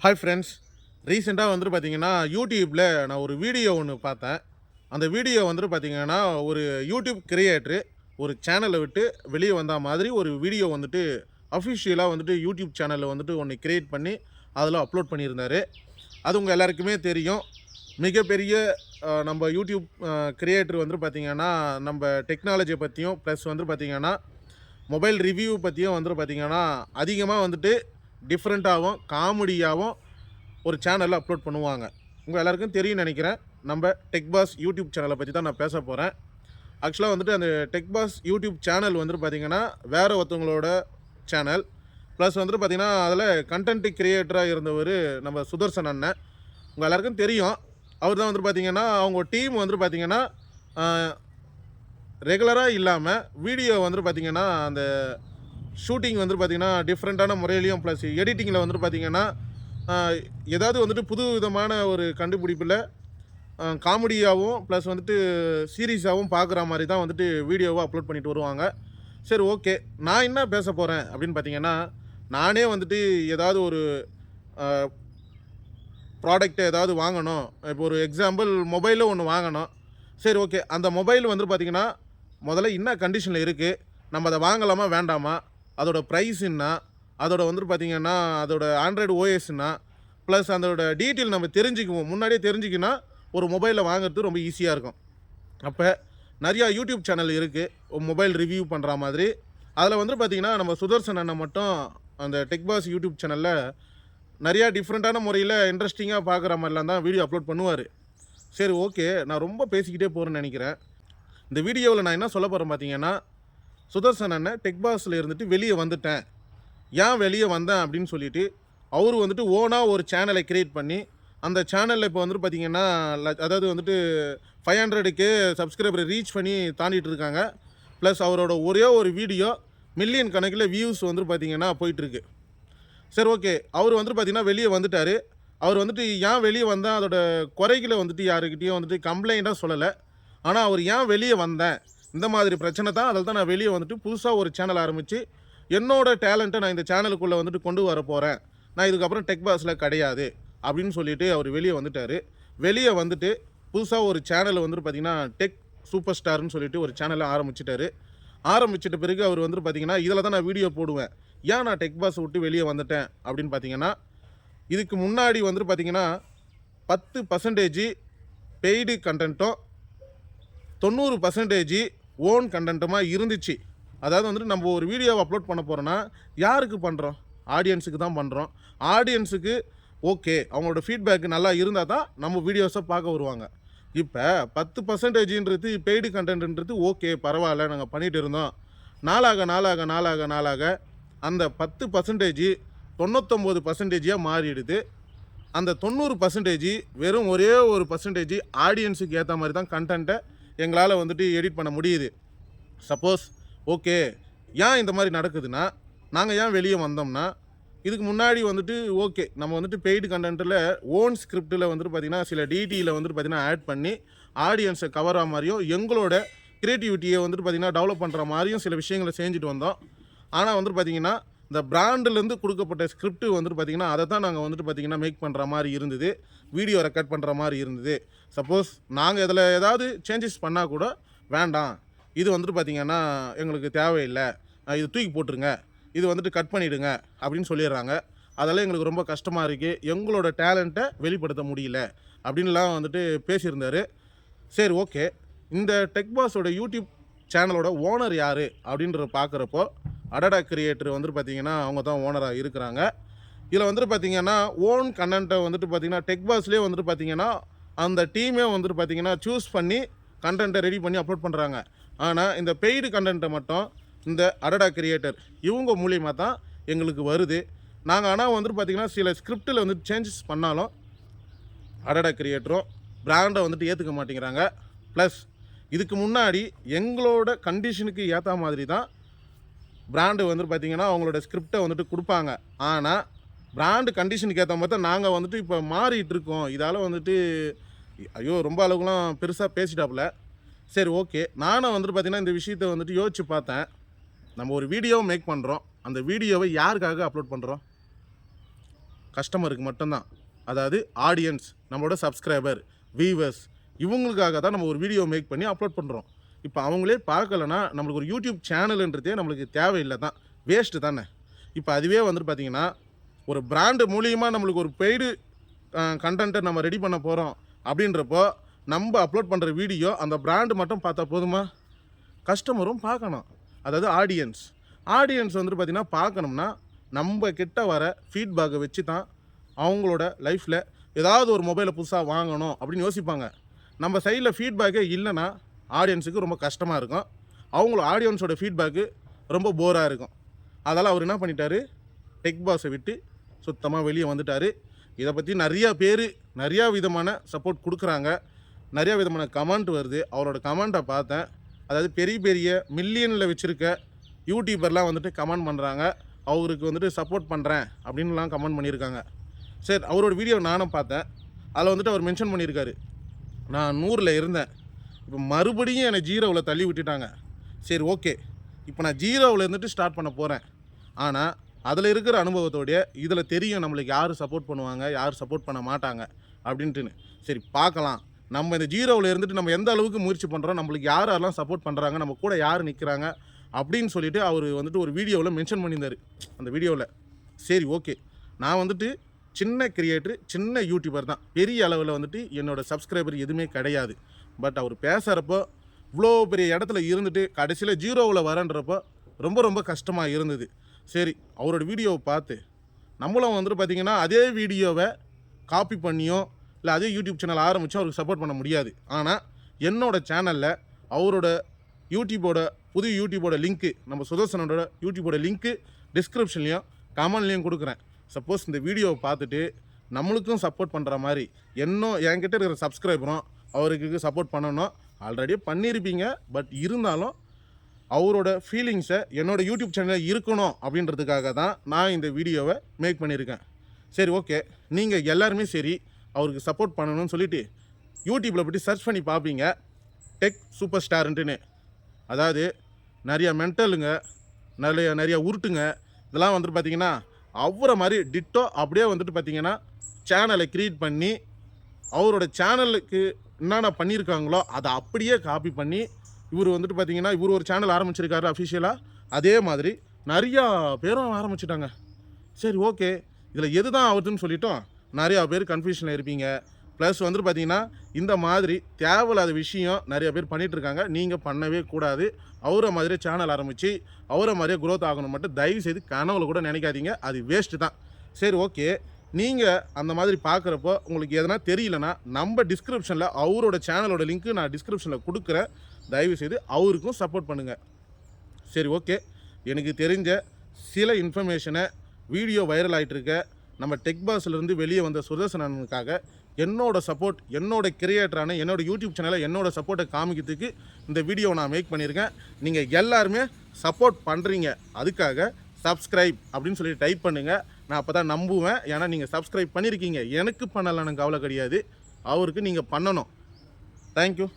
Hi friends. ரீசெண்டாக வந்துட்டு பார்த்தீங்கன்னா யூடியூப்பில் நான் ஒரு வீடியோ ஒன்று பார்த்தேன். அந்த வீடியோ வந்துட்டு பார்த்தீங்கன்னா ஒரு யூடியூப் கிரியேட்ரு ஒரு சேனலை விட்டு வெளியே வந்த மாதிரி ஒரு வீடியோ வந்துட்டு அஃபிஷியலாக வந்துட்டு யூடியூப் சேனலில் வந்துட்டு ஒன்று கிரியேட் பண்ணி அதில் அப்லோட் பண்ணியிருந்தார். அது உங்கள் எல்லாருக்குமே தெரியும். மிகப்பெரிய நம்ம யூடியூப் கிரியேட்டர் வந்துட்டு பார்த்தீங்கன்னா நம்ம டெக்னாலஜியை பற்றியும் ப்ளஸ் வந்துட்டு பார்த்தீங்கன்னா மொபைல் ரிவ்யூ பற்றியும் வந்துட்டு பார்த்தீங்கன்னா அதிகமாக வந்துட்டு டிஃப்ரெண்ட்டாகவும் காமெடியாகவும் ஒரு சேனலில் அப்லோட் பண்ணுவாங்க. உங்கள் எல்லாருக்கும் தெரியும்னு நினைக்கிறேன். நம்ம டெக்பாஸ் யூடியூப் சேனலை பற்றி தான் நான் பேச போகிறேன். ஆக்சுவலாக வந்துட்டு அந்த டெக்பாஸ் யூடியூப் சேனல் வந்துட்டு பார்த்திங்கன்னா வேறு ஒருத்தவங்களோட சேனல். ப்ளஸ் வந்துட்டு பார்த்திங்கன்னா அதில் கண்டென்ட் கிரியேட்டராக இருந்தவர் நம்ம சுதர்சன் அண்ணன். உங்கள் எல்லாருக்கும் தெரியும். அவர் தான் வந்துட்டு பார்த்திங்கன்னா அவங்க டீம் வந்துட்டு பார்த்திங்கன்னா ரெகுலராக இல்லாமல் வீடியோ வந்துட்டு பார்த்திங்கன்னா அந்த ஷூட்டிங் வந்துட்டு பார்த்திங்கன்னா டிஃப்ரெண்ட்டான முறையிலையும் ப்ளஸ் எடிட்டிங்கில் வந்துட்டு பார்த்திங்கன்னா ஏதாவது வந்துட்டு புது விதமான ஒரு கண்டுபிடிப்பில் காமெடியாகவும் ப்ளஸ் வந்துட்டு சீரியஸாகவும் பார்க்குற மாதிரி தான் வந்துட்டு வீடியோவை அப்லோட் பண்ணிட்டு வருவாங்க. சரி, ஓகே. நான் என்ன பேச போகிறேன் அப்படின்னு பார்த்தீங்கன்னா, நானே வந்துட்டு ஏதாவது ஒரு ப்ராடக்ட்டை ஏதாவது வாங்கணும். இப்போ ஒரு எக்ஸாம்பிள் மொபைலில் ஒன்று வாங்கணும். சரி, ஓகே. அந்த மொபைல் வந்துட்டு பார்த்திங்கன்னா முதல்ல என்ன கண்டிஷனில் இருக்குது, நம்ம அதை வாங்கலாமா வேண்டாமா, அதோட ப்ரைஸ் என்ன, அதோட வந்துட்டு பார்த்திங்கன்னா அதோட ஆண்ட்ராய்டு ஓஎஸ்னா ப்ளஸ் அதோட டீட்டெயில் நம்ம தெரிஞ்சுக்குவோம். முன்னாடியே தெரிஞ்சுக்கினா ஒரு மொபைலில் வாங்குறது ரொம்ப ஈஸியாக இருக்கும். அப்போ நிறையா யூடியூப் சேனல் இருக்குது மொபைல் ரிவ்யூ பண்ணுற மாதிரி. அதில் வந்துட்டு பார்த்திங்கன்னா நம்ம சுதர்சன் அண்ணன் மட்டும் அந்த டெக்பாஸ் யூடியூப் சேனலில் நிறையா டிஃப்ரெண்ட்டான முறையில் இன்ட்ரெஸ்டிங்காக பார்க்குற மாதிரிலாம் தான் வீடியோ அப்லோட் பண்ணுவார். சரி, ஓகே. நான் ரொம்ப பேசிக்கிட்டே போகிறேன்னு நினைக்கிறேன். இந்த வீடியோவில் நான் என்ன சொல்ல போகிறேன் பார்த்தீங்கன்னா, சுதர்சன் அண்ணன் டெக்பாஸில் இருந்துட்டு வெளியே வந்துட்டேன். ஏன் வெளியே வந்தேன் அப்படின்னு சொல்லிட்டு அவர் வந்துட்டு ஓனாக ஒரு சேனலை க்ரியேட் பண்ணி அந்த சேனலில் இப்போ வந்துட்டு பார்த்திங்கன்னா அதாவது வந்துட்டு 500K சப்ஸ்கிரைபரை ரீச் பண்ணி தாண்டிட்டு இருக்காங்க. ப்ளஸ் அவரோட ஒரே ஒரு வீடியோ மில்லியன் கணக்கில் வியூஸ் வந்துட்டு பார்த்திங்கன்னா போயிட்டுருக்கு. சரி, ஓகே. அவர் வந்துட்டு பார்த்திங்கன்னா வெளியே வந்துட்டார். அவர் வந்துட்டு ஏன் வெளியே வந்தேன் அதோட குறைகளை வந்துட்டு யாருக்கிட்டேயும் வந்துட்டு கம்ப்ளைண்ட்டாக சொல்லலை. ஆனால் அவர் ஏன் வெளியே வந்தேன் இந்த மாதிரி பிரச்சனை தான், அதில் தான் நான் வெளியே வந்துட்டு புதுசாக ஒரு சேனல் ஆரம்பித்து என்னோட டேலண்ட்டை நான் இந்த சேனலுக்குள்ளே வந்துட்டு கொண்டு வர போகிறேன், நான் இதுக்கப்புறம் டெக்பாஸில் கிடையாது அப்படின்னு சொல்லிட்டு அவர் வெளியே வந்துட்டார். வெளியே வந்துட்டு புதுசாக ஒரு சேனல் வந்துட்டு பார்த்திங்கன்னா டெக் சூப்பர் ஸ்டார்னு சொல்லிட்டு ஒரு சேனலை ஆரம்பிச்சிட்டாரு. ஆரம்பிச்சிட்ட பிறகு அவர் வந்துட்டு பார்த்திங்கன்னா இதில் தான் நான் வீடியோ போடுவேன். ஏன் நான் டெக்பாஸை விட்டு வெளியே வந்துட்டேன் அப்படின்னு பார்த்திங்கன்னா, இதுக்கு முன்னாடி வந்துட்டு பார்த்திங்கன்னா 10% பெய்டு கண்டென்ட்டும் 90% ஓன் கண்டென்ட்டுமா இருந்துச்சு. அதாவது வந்துட்டு நம்ம ஒரு வீடியோவை அப்லோட் பண்ண போகிறோன்னா யாருக்கு பண்ணுறோம்? ஆடியன்ஸுக்கு தான் பண்ணுறோம். ஆடியன்ஸுக்கு ஓகே, அவங்களோட ஃபீட்பேக் நல்லா இருந்தால் தான் நம்ம வீடியோஸை பார்க்க வருவாங்க. இப்போ 10%ன்றது பெய்டு கண்டென்ட்ன்றது ஓகே, பரவாயில்ல, நாங்கள் பண்ணிகிட்டு இருந்தோம். நாளாக நாளாக நாளாக நாளாக அந்த 10% 99%ஆக மாறிடுது. அந்த 90% வெறும் ஒரே ஒரு பர்சன்டேஜ் ஆடியன்ஸுக்கு ஏற்ற மாதிரி தான் கண்டென்ட்டை எங்களால் வந்துட்டு எடிட் பண்ண முடியுது. சப்போஸ் ஓகே, ஏன் இந்த மாதிரி நடக்குதுன்னா, நாங்கள் ஏன் வெளியே வந்தோம்னா, இதுக்கு முன்னாடி வந்துட்டு ஓகே நம்ம வந்துட்டு பெய்டு கண்டென்ட்டில் ஓன் ஸ்கிரிப்டில் வந்துட்டு பார்த்திங்கன்னா சில டிடியில் வந்துட்டு பார்த்திங்கன்னா ஆட் பண்ணி ஆடியன்ஸை கவரா மாதிரியும் எங்களோட க்ரியேட்டிவிட்டியை வந்துட்டு பார்த்திங்கன்னா டெவலப் பண்ணுற மாதிரியும் சில விஷயங்களை செஞ்சுட்டு வந்தோம். ஆனால் வந்துட்டு பார்த்திங்கன்னா இந்த பிராண்டிலேருந்து கொடுக்கப்பட்ட ஸ்கிரிப்ட் வந்துட்டு பார்த்திங்கன்னா அதை தான் நாங்கள் வந்துட்டு பார்த்திங்கன்னா மேக் பண்ணுற மாதிரி இருந்தது, வீடியோ ரெக்கார்ட் பண்ணுற மாதிரி இருந்தது. சப்போஸ் நாங்கள் இதில் ஏதாவது சேஞ்சஸ் பண்ணால் கூட வேண்டாம், இது வந்துட்டு பார்த்திங்கன்னா எங்களுக்கு தேவையில்லை, இது தூக்கி போட்டுருங்க, இது வந்துட்டு கட் பண்ணிவிடுங்க அப்படின்னு சொல்லிடுறாங்க. அதெல்லாம் எங்களுக்கு ரொம்ப கஷ்டமாக இருக்குது, எங்களோட டேலண்ட்டை வெளிப்படுத்த முடியல அப்படின்லாம் வந்துட்டு பேசியிருந்தார். சரி, ஓகே. இந்த டெக்பாஸோட யூடியூப் சேனலோட ஓனர் யார் அப்படின்றத பார்க்குறப்போ அடடா கிரியேட்டர் வந்துட்டு பார்த்திங்கன்னா அவங்க தான் ஓனராக இருக்கிறாங்க. இதில் வந்துட்டு பார்த்திங்கன்னா ஓன் கண்டென்ட்டை வந்துட்டு பார்த்திங்கன்னா டெக்பாஸ்லேயே வந்துட்டு பார்த்திங்கன்னா அந்த டீமே வந்துட்டு பார்த்திங்கன்னா சூஸ் பண்ணி கண்டென்ட்டை ரெடி பண்ணி அப்லோட் பண்ணுறாங்க. ஆனால் இந்த பெய்டு கண்டென்ட்டை மட்டும் இந்த அடடா கிரியேட்டர் இவங்க மூலியமாக தான் எங்களுக்கு வருது. நாங்கள் ஆனால் வந்துட்டு பார்த்திங்கன்னா சில ஸ்கிரிப்டில் வந்துட்டு சேஞ்சஸ் பண்ணாலும் அடடா கிரியேட்டரும் பிராண்டை வந்துட்டு ஏற்றுக்க மாட்டேங்கிறாங்க. ப்ளஸ் இதுக்கு முன்னாடி எங்களோட கண்டிஷனுக்கு ஏற்ற மாதிரி தான் பிராண்டு வந்துட்டு பார்த்திங்கன்னா அவங்களோட ஸ்கிரிப்டை வந்துட்டு கொடுப்பாங்க. ஆனால் பிராண்டு கண்டிஷனுக்கு ஏற்ற மாதிரி தான் நாங்கள் வந்துட்டு இப்போ மாறிட்டுருக்கோம். இதால் வந்துட்டு ஐயோ ரொம்ப அளவுக்குலாம் பெருசாக பேசிட்டாப்புல. சரி, ஓகே. நானும் வந்துட்டு பார்த்திங்கன்னா இந்த விஷயத்தை வந்துட்டு யோசித்து பார்த்தேன். நம்ம ஒரு வீடியோவை மேக் பண்ணுறோம், அந்த வீடியோவை யாருக்காக அப்லோட் பண்ணுறோம்? கஸ்டமருக்கு மட்டும்தான். அதாவது ஆடியன்ஸ், நம்மளோட சப்ஸ்கிரைபர், வியூவர்ஸ் இவங்களுக்காக தான் நம்ம ஒரு வீடியோ மேக் பண்ணி அப்லோட் பண்ணுறோம். இப்போ அவங்களே பார்க்கலன்னா நம்மளுக்கு ஒரு யூடியூப் சேனலுன்றதே நம்மளுக்கு தேவையில்லை தான், வேஸ்ட்டு தானே. இப்போ அதுவே வந்துட்டு பார்த்தீங்கன்னா ஒரு பிராண்டு மூலியமாக நம்மளுக்கு ஒரு பெய்டு கண்டென்ட்டை நம்ம ரெடி பண்ண போகிறோம் அப்படின்றப்போ நம்ம அப்லோட் பண்ணுற வீடியோ அந்த பிராண்டு மட்டும் பார்த்தா போதுமா? கஸ்டமரும் பார்க்கணும். அதாவது ஆடியன்ஸ் வந்துட்டு பார்த்திங்கன்னா பார்க்கணும்னா நம்ம கிட்ட வர ஃபீட்பேக்கை வச்சு தான் அவங்களோட லைஃப்பில் ஏதாவது ஒரு மொபைலை புதுசாக வாங்கணும் அப்படின்னு யோசிப்பாங்க. நம்ம சைடில் ஃபீட்பேக்கே இல்லைன்னா ஆடியன்ஸுக்கு ரொம்ப கஷ்டமாக இருக்கும். ஆடியன்ஸோட ஃபீட்பேக்கு ரொம்ப போராக இருக்கும். அதெல்லாம் அவர் என்ன பண்ணிட்டாரு, டெக் பாஸை விட்டு சுத்தமாக வெளியே வந்துட்டார். இதை பற்றி நிறையா பேர் நிறையா விதமான சப்போர்ட் கொடுக்குறாங்க, நிறையா விதமான கமெண்ட் வருது. அவரோட கமெண்ட்டை பார்த்தேன். அதாவது பெரிய பெரிய மில்லியனில் வச்சுருக்க யூடியூபர்லாம் வந்துட்டு கமெண்ட் பண்ணுறாங்க, அவருக்கு வந்துட்டு சப்போர்ட் பண்ணுறேன் அப்படின்லாம் கமெண்ட் பண்ணியிருக்காங்க. சரி, அவரோட வீடியோ நானும் பார்த்தேன். அதில் வந்துட்டு அவர் மென்ஷன் பண்ணியிருக்காரு, நான் 100ல் இருந்தேன், இப்போ மறுபடியும் என்னை 0வில் தள்ளி விட்டுட்டாங்க. சரி ஓகே, இப்போ நான் 0வில் இருந்துட்டு ஸ்டார்ட் பண்ண போகிறேன். ஆனால் அதில் இருக்கிற அனுபவத்தோடைய இதில் தெரியும் நம்மளுக்கு யார் சப்போர்ட் பண்ணுவாங்க, யார் சப்போர்ட் பண்ண மாட்டாங்க அப்படின்ட்டுன்னு. சரி பார்க்கலாம், நம்ம இந்த 0வில் இருந்துட்டு நம்ம எந்த அளவுக்கு முயற்சி பண்ணுறோம், நம்மளுக்கு யாரெல்லாம் சப்போர்ட் பண்ணுறாங்க, நம்ம கூட யார் நிற்கிறாங்க அப்படின்னு சொல்லிவிட்டு அவர் வந்துட்டு ஒரு வீடியோவில் மென்ஷன் பண்ணியிருந்தார். அந்த வீடியோவில் சரி ஓகே, நான் வந்துட்டு சின்ன கிரியேட்டர், சின்ன யூடியூபர் தான், பெரிய அளவில் வந்துட்டு என்னோடய சப்ஸ்கிரைபர் எதுவுமே கிடையாது. பட் அவர் பேசுகிறப்போ இவ்வளோ பெரிய இடத்துல இருந்துட்டு கடைசியில் 0வில் வரன்றப்போ ரொம்ப ரொம்ப கஷ்டமாக இருந்தது. சரி, அவரோட வீடியோவை பார்த்து நம்மளும் வந்துட்டு பார்த்திங்கன்னா அதே வீடியோவை காப்பி பண்ணியோ இல்லை அதே யூடியூப் சேனல் ஆரம்பித்தோ அவருக்கு சப்போர்ட் பண்ண முடியாது. ஆனால் என்னோடய சேனலில் அவரோட புது யூடியூபோட லிங்க்கு, நம்ம சுதர்சனோட யூடியூபோட லிங்க்கு டிஸ்கிரிப்ஷன்லேயும் கமெண்ட்லேயும் கொடுக்குறேன். சப்போஸ் இந்த வீடியோவை பார்த்துட்டு நம்மளுக்கும் சப்போர்ட் பண்ணுற மாதிரி என்கிட்ட இருக்கிற சப்ஸ்கிரைபரும் அவருக்கு சப்போர்ட் பண்ணணும். ஆல்ரெடியே பண்ணியிருப்பீங்க, பட் இருந்தாலும் அவரோட ஃபீலிங்ஸை என்னோடய யூடியூப் சேனலில் இருக்கணும் அப்படின்றதுக்காக தான் நான் இந்த வீடியோவை மேக் பண்ணியிருக்கேன். சரி ஓகே, நீங்கள் எல்லாருமே சரி அவருக்கு சப்போர்ட் பண்ணணும்னு சொல்லிவிட்டு யூடியூப்பில் போய்ட்டு சர்ச் பண்ணி பார்ப்பீங்க டெக் சூப்பர் ஸ்டார்ன்ட்டுன்னு. அதாவது நிறையா மென்டலுங்க, நிறையா உருட்டுங்க, இதெல்லாம் வந்துட்டு பார்த்திங்கன்னா அவரை மாதிரி டிட்டோ அப்படியே வந்துட்டு பார்த்திங்கன்னா சேனலை க்ரியேட் பண்ணி அவரோட சேனலுக்கு என்னென்ன பண்ணியிருக்காங்களோ அதை அப்படியே காப்பி பண்ணி இவர் வந்துட்டு பார்த்திங்கன்னா இவர் ஒரு சேனல் ஆரம்பிச்சிருக்காரு அஃபிஷியலாக, அதே மாதிரி நிறையா பேரும் ஆரம்பிச்சிட்டாங்க. சரி ஓகே, இதில் எது தான் ஆகுதுன்னு சொல்லிட்டோம் நிறையா பேர் கன்ஃபியூஷனில் இருப்பீங்க. ப்ளஸ் வந்துட்டு பார்த்திங்கன்னா இந்த மாதிரி தேவையில்லாத விஷயம் நிறைய பேர் பண்ணிகிட்ருக்காங்க. நீங்கள் பண்ணவே கூடாது. அவரை மாதிரியே சேனல் ஆரம்பித்து அவரை மாதிரியே க்ரோத் ஆகணும் மட்டும் தயவு செய்து கனவுல கூட நினைக்காதீங்க, அது வேஸ்ட்டு தான். சரி ஓகே, நீங்கள் அந்த மாதிரி பார்க்குறப்போ உங்களுக்கு எதனா தெரியலனா நம்ம டிஸ்கிரிப்ஷனில் அவரோட சேனலோட லிங்க்கு நான் டிஸ்கிரிப்ஷனில் கொடுக்குறேன், தயவு செய்து அவருக்கும் சப்போர்ட் பண்ணுங்கள். சரி ஓகே, எனக்கு தெரிஞ்ச சில இன்ஃபர்மேஷனை வீடியோ வைரல் ஆகிட்டுருக்க நம்ம டெக் பாஸ்லேருந்து வெளியே வந்த சுதர்சனனுக்காக என்னோட சப்போர்ட், என்னோட கிரியேட்டரான என்னோட யூடியூப் சேனலில் என்னோட சப்போர்ட்டை காமிக்கிறதுக்கு இந்த வீடியோ நான் மேக் பண்ணியிருக்கேன். நீங்கள் எல்லாருமே சப்போர்ட் பண்ணுறீங்க, அதுக்காக சப்ஸ்கிரைப் அப்படின்னு சொல்லி டைப் பண்ணுங்கள். நான் அப்போ தான் நம்புவேன். ஏன்னா நீங்கள் சப்ஸ்கிரைப் பண்ணியிருக்கீங்க, எனக்கு பண்ணலன்னு கவலை கிடையாது, அவருக்கு நீங்கள் பண்ணணும். தேங்க்யூ.